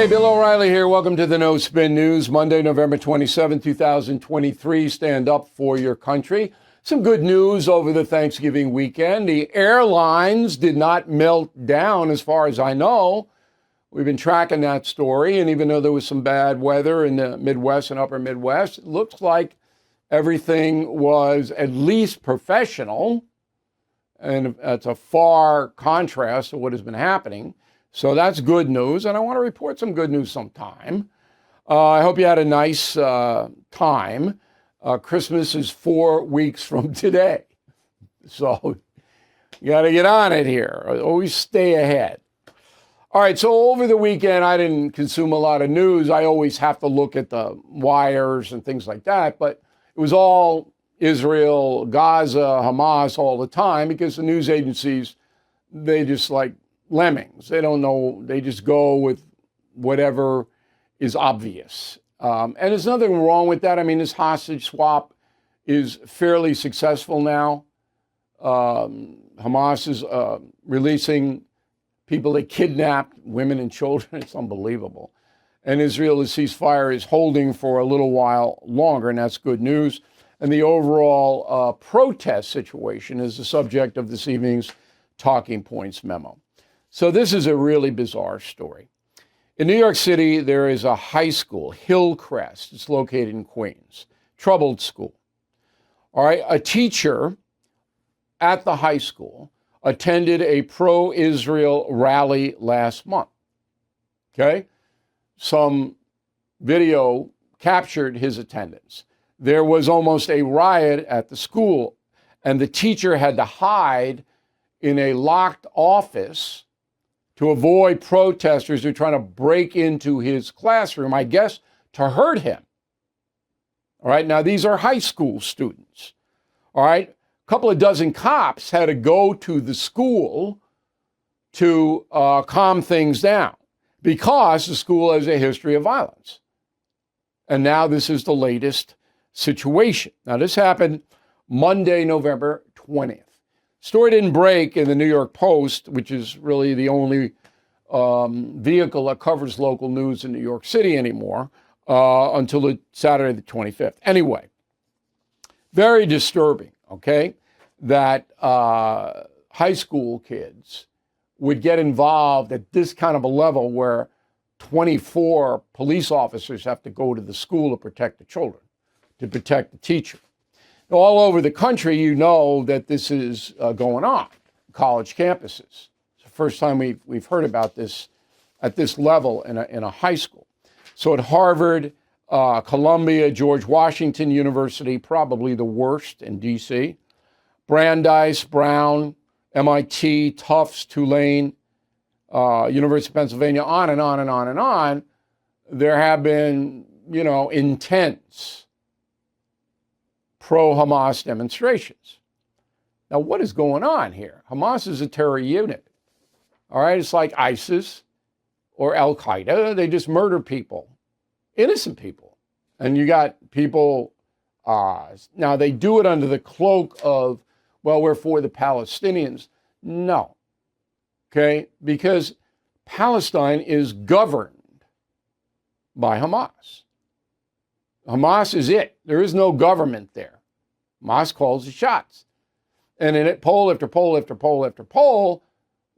Hey, Bill O'Reilly here. Welcome to the No Spin News. Monday, November 27, 2023. Stand up for your country. Some good news over the Thanksgiving weekend. The airlines did not melt down, as far as I know. We've been tracking that story, and even though there was some bad weather in the Midwest and upper Midwest, it looks like everything was at least professional, and that's a far contrast to what has been happening. So that's good news, and I want to report some good news sometime. I hope you had a nice time. Christmas is 4 weeks from today, so you got to get on it here. Always stay ahead. All right, so over the weekend, I didn't consume a lot of news. I always have to look at the wires and things like that, but it was all Israel, Gaza, Hamas all the time because the news agencies, they just like lemmings. They don't know. They just go with whatever is obvious. And there's nothing wrong with that. I mean, this hostage swap is fairly successful now. Hamas is releasing people they kidnapped, women and children. It's unbelievable. And Israel's ceasefire is holding for a little while longer, and that's good news. And the overall protest situation is the subject of this evening's Talking Points memo. So this is a really bizarre story. In New York City, there is a high school, Hillcrest. It's located in Queens. Troubled school. All right, a teacher at the high school attended a pro-Israel rally last month. Okay? Some video captured his attendance. There was almost a riot at the school, and the teacher had to hide in a locked office to avoid protesters who are trying to break into his classroom, I guess, to hurt him. All right, now these are high school students. All right, a couple of dozen cops had to go to the school to calm things down because the school has a history of violence. And now this is the latest situation. Now this happened Monday, November 20th. Story didn't break in the New York Post, which is really the only vehicle that covers local news in New York City anymore, until Saturday the 25th. Anyway, very disturbing, okay, that high school kids would get involved at this kind of a level where 24 police officers have to go to the school to protect the children, to protect the teacher. All over the country, you know that this is going on, college campuses. It's the first time we've heard about this at this level in a high school. So at Harvard, Columbia, George Washington University, probably the worst in D.C., Brandeis, Brown, MIT, Tufts, Tulane, University of Pennsylvania, on and on and on and on. There have been, intense pro-Hamas demonstrations. Now, what is going on here? Hamas is a terror unit. All right, it's like ISIS or Al-Qaeda. They just murder people, innocent people. And you got people, now they do it under the cloak of, well, we're for the Palestinians. No, okay, because Palestine is governed by Hamas. Hamas is it. There is no government there. Hamas calls the shots. And in poll after poll after poll after poll,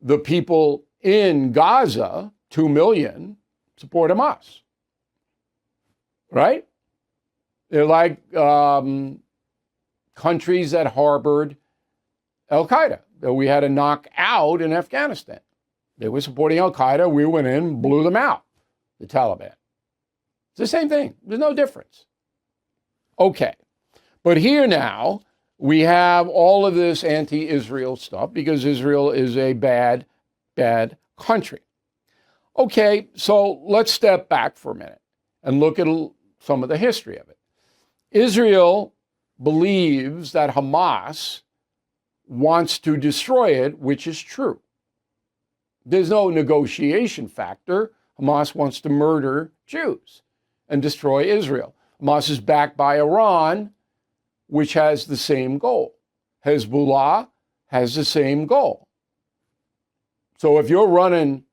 the people in Gaza, 2 million, support Hamas. Right? They're like countries that harbored Al-Qaeda that we had to knock out in Afghanistan. They were supporting Al-Qaeda. We went in, blew them out, the Taliban. It's the same thing. There's no difference. Okay. But here now, we have all of this anti-Israel stuff because Israel is a bad, bad country. Okay, so let's step back for a minute and look at some of the history of it. Israel believes that Hamas wants to destroy it, which is true. There's no negotiation factor. Hamas wants to murder Jews and destroy Israel. Hamas is backed by Iran, which has the same goal. Hezbollah has the same goal. So if you're running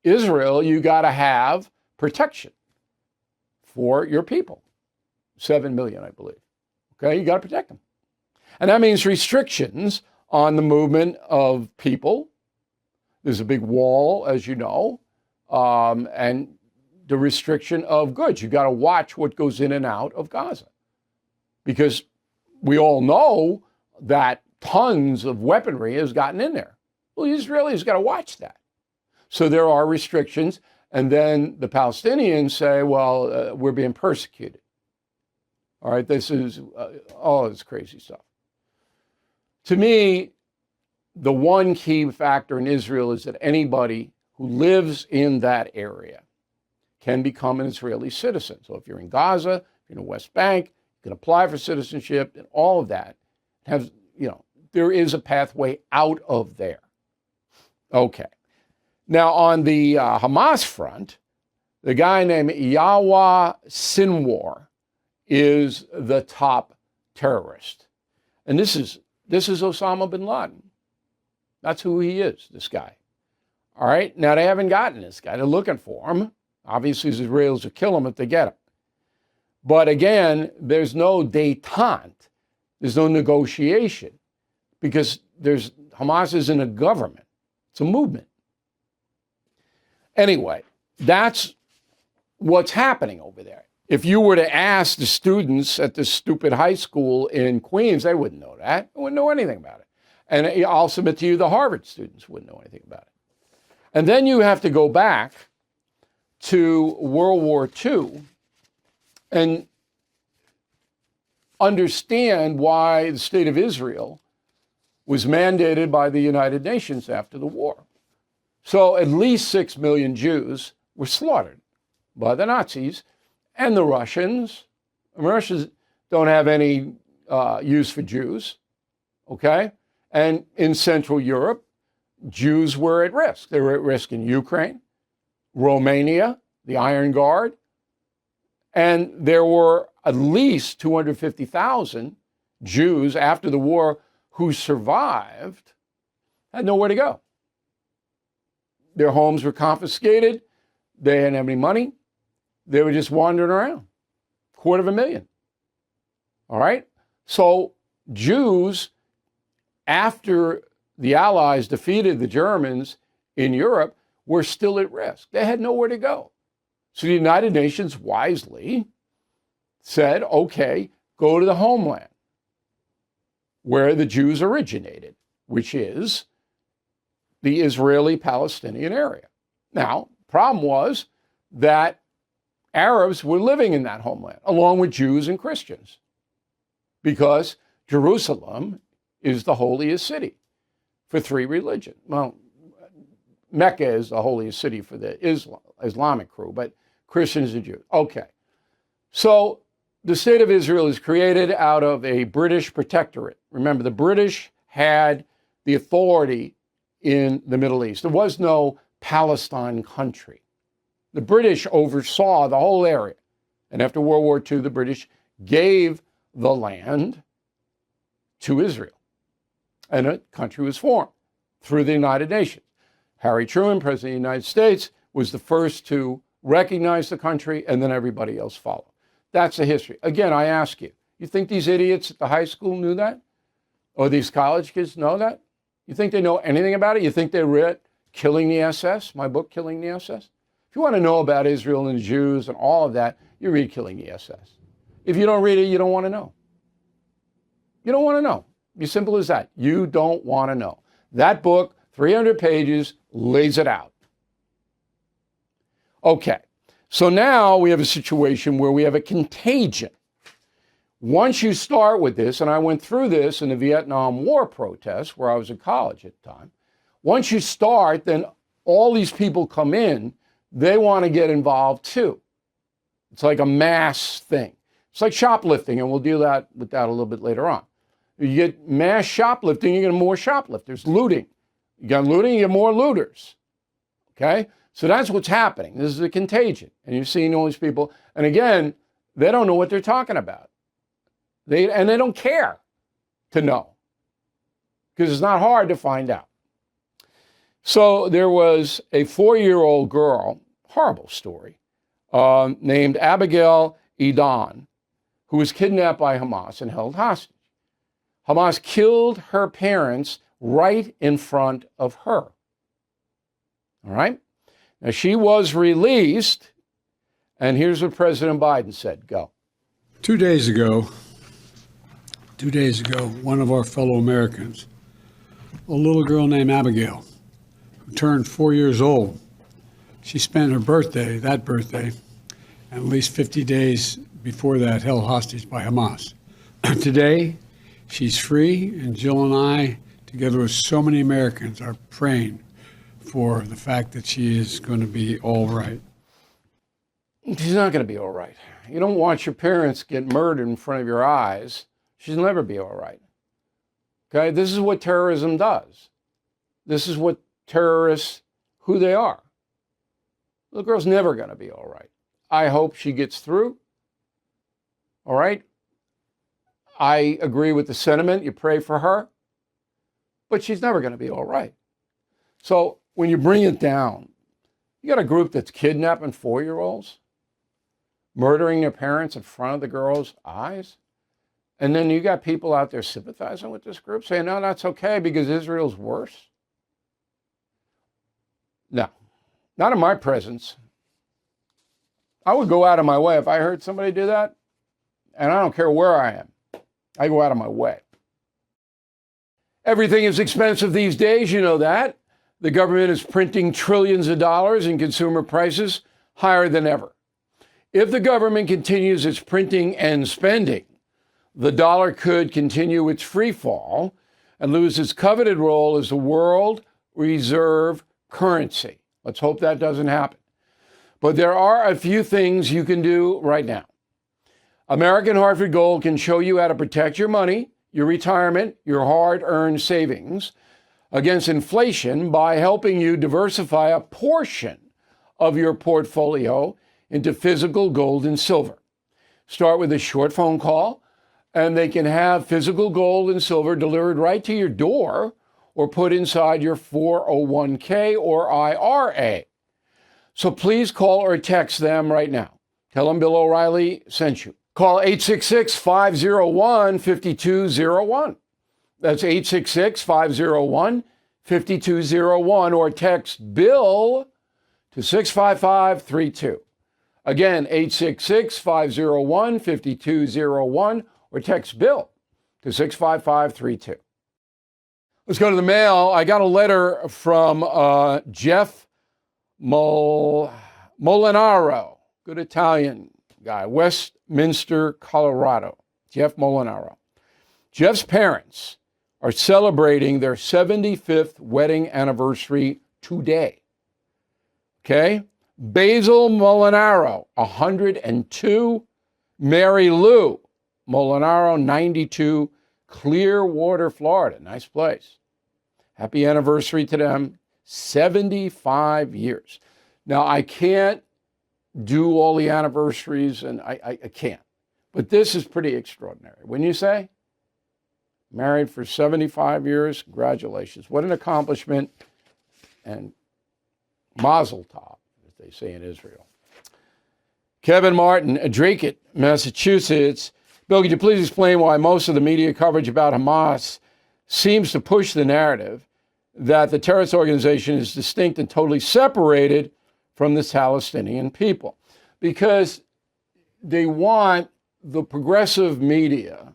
Israel, you got to have protection for your people. 7 million, I believe. Okay, you got to protect them. And that means restrictions on the movement of people. There's a big wall, as you know, and the restriction of goods. You got to watch what goes in and out of Gaza, because we all know that tons of weaponry has gotten in there. Well, the Israelis got to watch that. So there are restrictions, and then the Palestinians say, well, we're being persecuted. All right, this is all this crazy stuff. To me, the one key factor in Israel is that anybody who lives in that area can become an Israeli citizen. So if you're in Gaza, if you're in the West Bank, you can apply for citizenship, and all of that has, there is a pathway out of there. Okay. Now, on the Hamas front, the guy named Yahya Sinwar is the top terrorist. And this is Osama bin Laden. That's who he is, this guy. All right? Now, they haven't gotten this guy. They're looking for him. Obviously, the Israelis will kill him if they get him. But again, there's no détente. There's no negotiation, because Hamas isn't a government. It's a movement. Anyway, that's what's happening over there. If you were to ask the students at this stupid high school in Queens, they wouldn't know that. They wouldn't know anything about it. And I'll submit to you, the Harvard students wouldn't know anything about it. And then you have to go back to World War II and understand why the state of Israel was mandated by the United Nations after the war. So at least 6 million Jews were slaughtered by the Nazis and the Russians. The Russians don't have any use for Jews, okay? And in Central Europe, Jews were at risk. They were at risk in Ukraine, Romania, the Iron Guard, and there were at least 250,000 Jews after the war who survived, had nowhere to go. Their homes were confiscated. They didn't have any money. They were just wandering around. 250,000. All right? So Jews, after the Allies defeated the Germans in Europe, were still at risk. They had nowhere to go. So the United Nations wisely said, okay, go to the homeland where the Jews originated, which is the Israeli-Palestinian area. Now, problem was that Arabs were living in that homeland, along with Jews and Christians, because Jerusalem is the holiest city for three religions. Well, Mecca is the holiest city for the Islamic crew, but Christians and Jews. Okay. So the state of Israel is created out of a British protectorate. Remember, the British had the authority in the Middle East. There was no Palestine country. The British oversaw the whole area. And after World War II, the British gave the land to Israel. And a country was formed through the United Nations. Harry Truman, President of the United States, was the first to recognize the country, and then everybody else followed. That's the history. Again, I ask you, you think these idiots at the high school knew that? Or these college kids know that? You think they know anything about it? You think they read Killing the SS, my book, Killing the SS? If you want to know about Israel and the Jews and all of that, you read Killing the SS. If you don't read it, you don't want to know. You don't want to know. As simple as that. You don't want to know. That book, 300 pages, lays it out. Okay, so now we have a situation where we have a contagion. Once you start with this, and I went through this in the Vietnam War protests where I was in college at the time. Once you start, then all these people come in, they want to get involved too. It's like a mass thing. It's like shoplifting, and we'll deal with that a little bit later on. You get mass shoplifting, you get more shoplifters. Looting. You got looting, you get more looters. Okay? So that's what's happening. This is a contagion. And you're seeing all these people. And again, they don't know what they're talking about. They don't care to know, because it's not hard to find out. So there was a 4-year-old girl, horrible story, named Abigail Edan, who was kidnapped by Hamas and held hostage. Hamas killed her parents right in front of her. All right? Now, she was released, and here's what President Biden said. Go. 2 days ago, one of our fellow Americans, a little girl named Abigail, who turned 4 years old, she spent her birthday, and at least 50 days before that, held hostage by Hamas. Today, she's free, and Jill and I, together with so many Americans, are praying for the fact that she is going to be all right. She's not going to be all right. You don't watch your parents get murdered in front of your eyes. She'll never be all right. Okay? This is what terrorism does. This is what terrorists, who they are. The girl's never going to be all right. I hope she gets through. All right? I agree with the sentiment. You pray for her. But she's never going to be all right. So when you bring it down, you got a group that's kidnapping 4-year-olds, murdering their parents in front of the girl's eyes. And then you got people out there sympathizing with this group, saying, no, that's okay because Israel's worse. No, not in my presence. I would go out of my way if I heard somebody do that. And I don't care where I am. I go out of my way. Everything is expensive these days, you know that. The government is printing trillions of dollars and consumer prices higher than ever. If the government continues its printing and spending, the dollar could continue its free fall and lose its coveted role as the world reserve currency. Let's hope that doesn't happen. But there are a few things you can do right now. American Hartford Gold can show you how to protect your money, your retirement, your hard-earned savings against inflation by helping you diversify a portion of your portfolio into physical gold and silver. Start with a short phone call, and they can have physical gold and silver delivered right to your door or put inside your 401k or IRA. So please call or text them right now. Tell them Bill O'Reilly sent you. Call 866-501-5201. That's 866-501-5201, or text Bill to 65532. Again, 866-501-5201, or text Bill to 65532. Let's go to the mail. I got a letter from Jeff Molinaro, good Italian guy, Westminster, Colorado. Jeff Molinaro. Jeff's parents are celebrating their 75th wedding anniversary today. Okay? Basil Molinaro, 102. Mary Lou Molinaro, 92. Clearwater, Florida. Nice place. Happy anniversary to them. 75 years. Now, I can't do all the anniversaries, and I can't. But this is pretty extraordinary. Wouldn't you say? Married for 75 years. Congratulations. What an accomplishment. And mazel tov, as they say in Israel. Kevin Martin, Dracut, Massachusetts. Bill, could you please explain why most of the media coverage about Hamas seems to push the narrative that the terrorist organization is distinct and totally separated from the Palestinian people? Because they want, the progressive media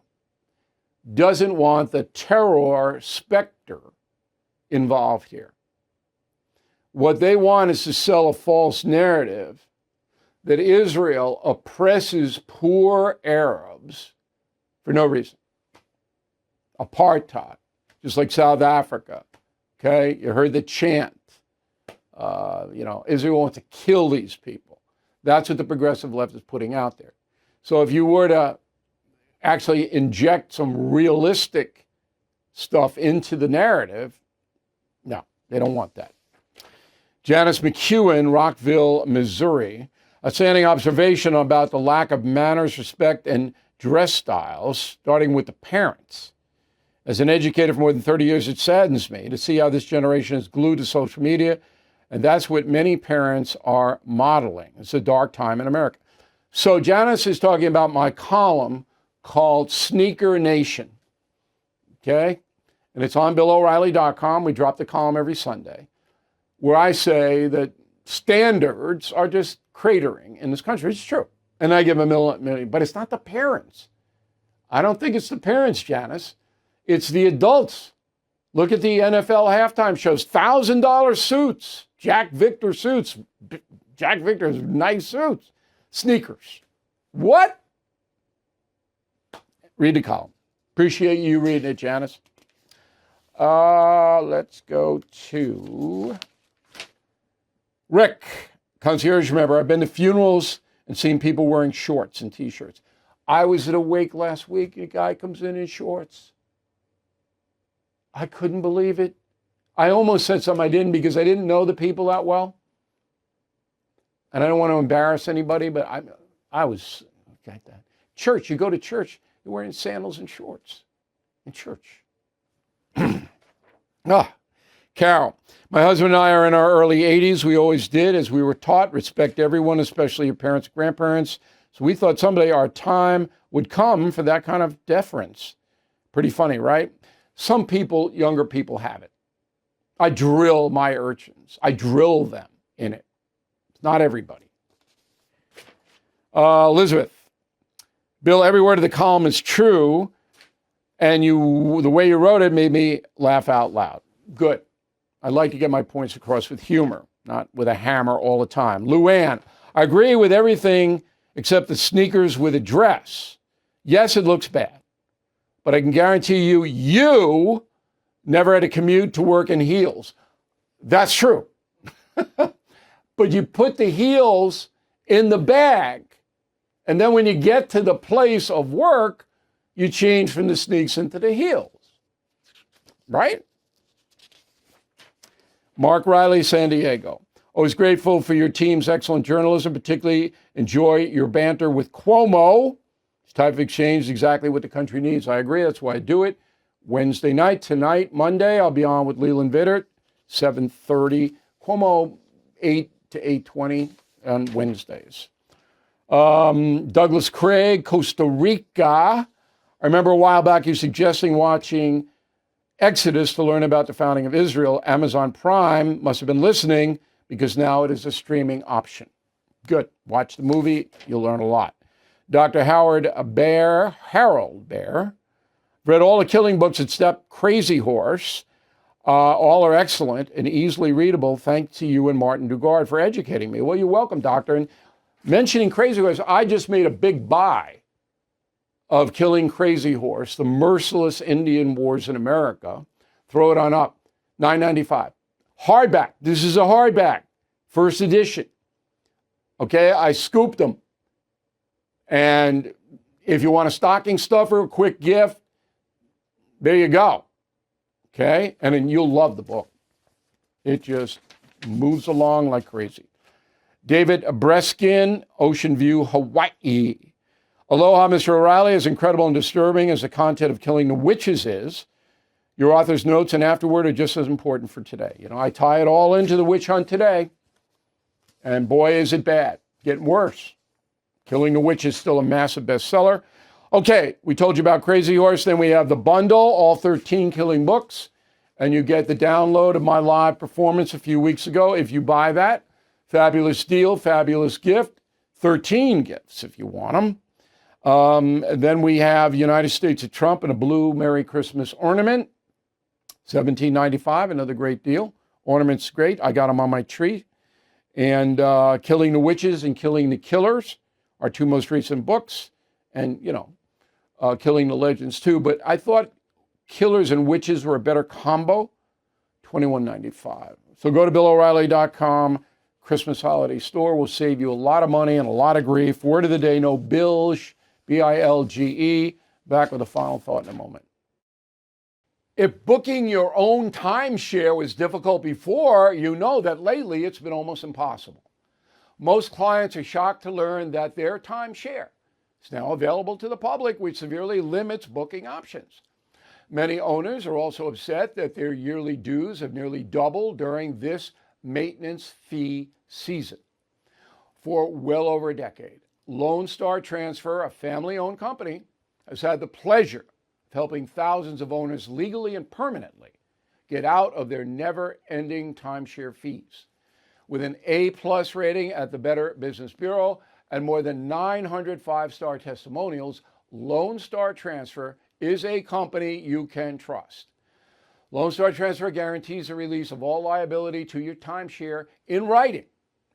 doesn't want the terror specter involved here. What they want is to sell a false narrative that Israel oppresses poor Arabs for no reason. Apartheid, just like South Africa. Okay, you heard the chant. Israel wants to kill these people. That's what the progressive left is putting out there. So if you were to actually inject some realistic stuff into the narrative, no, they don't want that. Janice McEwen, Rockville, Missouri. A standing observation about the lack of manners, respect, and dress styles, starting with the parents. As an educator for more than 30 years, it saddens me to see how this generation is glued to social media And that's what many parents are modeling. It's a dark time in America. So Janice is talking about my column called Sneaker Nation. Okay? And it's on BillO'Reilly.com. We drop the column every Sunday, where I say that standards are just cratering in this country. It's true. And I give a million, but it's not the parents. I don't think it's the parents, Janice. It's the adults. Look at the NFL halftime shows. $1,000 suits. Jack Victor suits. Jack Victor's nice suits. Sneakers. What? Read the column. Appreciate you reading it, Janice. Let's go to Rick. Concierge member. I've been to funerals and seen people wearing shorts and T-shirts. I was at a wake last week. A guy comes in shorts. I couldn't believe it. I almost said something I didn't because I didn't know the people that well. And I don't want to embarrass anybody, but I was like that. Church, you go to church, you're wearing sandals and shorts in church. Carol, my husband and I are in our early 80s. We always did, as we were taught, respect everyone, especially your parents and grandparents. So we thought someday our time would come for that kind of deference. Pretty funny, right? Some people, younger people, have it. I drill my urchins. I drill them in it. Not everybody. Elizabeth, Bill, every word of the column is true, and the way you wrote it made me laugh out loud. Good. I like to get my points across with humor, not with a hammer all the time. Luann, I agree with everything except the sneakers with a dress. Yes, it looks bad, but I can guarantee you never had to commute to work in heels. That's true. But you put the heels in the bag, and then when you get to the place of work, you change from the sneaks into the heels. Right? Mark Riley, San Diego. Always grateful for your team's excellent journalism, particularly enjoy your banter with Cuomo. This type of exchange is exactly what the country needs. I agree. That's why I do it. Wednesday night, tonight, Monday, I'll be on with Leland Vittert, 7:30. Cuomo, 8 to 8:20 on Wednesdays. Douglas Craig, Costa Rica. I remember a while back you suggesting watching Exodus to learn about the founding of Israel. Amazon Prime must have been listening because now it is a streaming option. Good. Watch the movie. You'll learn a lot. Dr. Harold Bear, read all the killing books except Crazy Horse. All are excellent and easily readable. Thanks to you and Martin Dugard for educating me. Well, you're welcome, Doctor. And mentioning Crazy Horse, I just made a big buy of Killing Crazy Horse, the merciless Indian wars in America. Throw it on up. $9.95. Hardback. This is a hardback. First edition. Okay, I scooped them. And if you want a stocking stuffer, a quick gift, there you go. Okay, and then you'll love the book. It just moves along like crazy. David Breskin, Ocean View, Hawaii. Aloha, Mr. O'Reilly. As incredible and disturbing as the content of Killing the Witches is, your author's notes and afterword are just as important for today. You know, I tie it all into the witch hunt today, and boy, is it bad. Getting worse. Killing the Witch is still a massive bestseller. Okay, we told you about Crazy Horse. Then we have the bundle, all 13 killing books, and you get the download of my live performance a few weeks ago. If you buy that, fabulous deal, fabulous gift, 13 gifts if you want them. And then we have United States of Trump and a blue Merry Christmas ornament, $17.95, another great deal. Ornament's great. I got them on my tree. And Killing the Witches and Killing the Killers, our two most recent books. And, you know, Killing the Legends too. But I thought Killers and Witches were a better combo, $21.95. So go to BillO'Reilly.com. Christmas holiday store will save you a lot of money and a lot of grief. Word of the day, no bilge, B-I-L-G-E. Back with a final thought in a moment. If booking your own timeshare was difficult before, you know that lately it's been almost impossible. Most clients are shocked to learn that their timeshare is now available to the public, which severely limits booking options. Many owners are also upset that their yearly dues have nearly doubled during this maintenance fee season. For well over a decade, Lone Star Transfer, a family-owned company, has had the pleasure of helping thousands of owners legally and permanently get out of their never-ending timeshare fees. With an A-plus rating at the Better Business Bureau and more than 900 five-star testimonials, Lone Star Transfer is a company you can trust. Lone Star Transfer guarantees the release of all liability to your timeshare in writing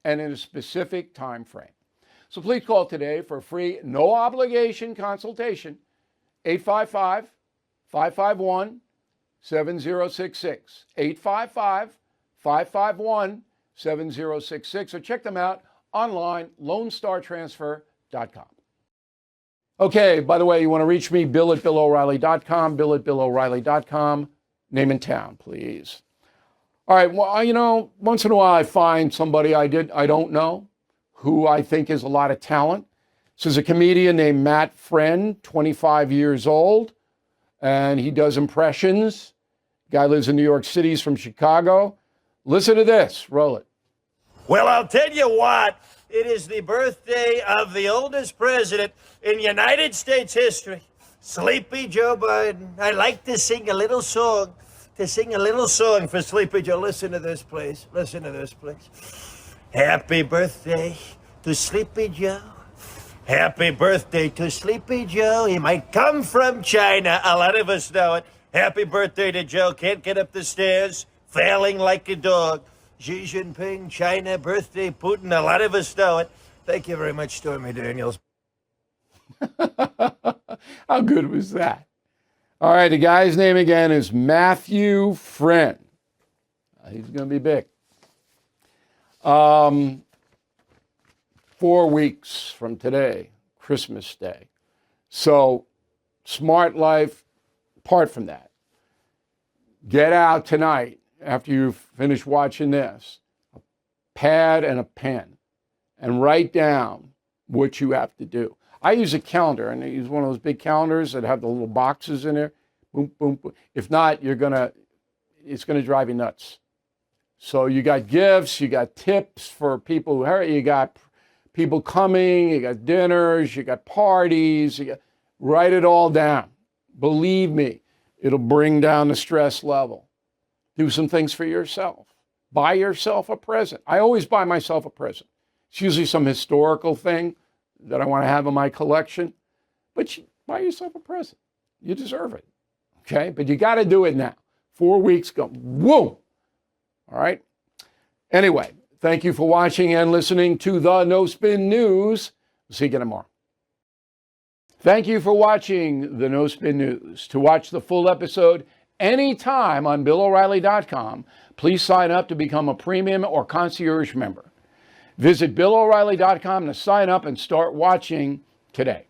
and in a specific time frame. So please call today for a free, no-obligation consultation, 855-551-7066, 855-551-7066, or check them out online, lonestartransfer.com. Okay, by the way, you want to reach me, bill@BillO'Reilly.com, bill@BillO'Reilly.com, name and town, please. All right, well, once in a while I find somebody I don't know who I think has a lot of talent. This is a comedian named Matt Friend, 25 years old, and he does impressions. Guy lives in New York City, he's from Chicago. Listen to this, roll it. Well, I'll tell you what, it is the birthday of the oldest president in United States history, Sleepy Joe Biden. I like to sing a little song, for Sleepy Joe. Listen to this, please. Listen to this, please. Happy birthday to Sleepy Joe. Happy birthday to Sleepy Joe. He might come from China. A lot of us know it. Happy birthday to Joe. Can't get up the stairs. Failing like a dog. Xi Jinping, China, birthday, Putin. A lot of us know it. Thank you very much, Stormy Daniels. How good was that? All right, the guy's name again is Matthew Friend. He's going to be big. 4 weeks from today, Christmas Day. So, smart life, apart from that, get out tonight after you finish watching this, a pad and a pen, and write down what you have to do. I use a calendar, and I use one of those big calendars that have the little boxes in there. Boom, boom, boom. If not, it's gonna drive you nuts. So you got gifts, you got tips for people who hurt, you got people coming, you got dinners, you got parties, write it all down. Believe me, it'll bring down the stress level. Do some things for yourself. Buy yourself a present. I always buy myself a present. It's usually some historical thing that I want to have in my collection, but buy yourself a present. You deserve it, okay? But you got to do it now. 4 weeks go, whoa! All right? Anyway, thank you for watching and listening to the No Spin News. See you again tomorrow. Thank you for watching the No Spin News. To watch the full episode anytime on BillO'Reilly.com, please sign up to become a premium or concierge member. Visit BillO'Reilly.com to sign up and start watching today.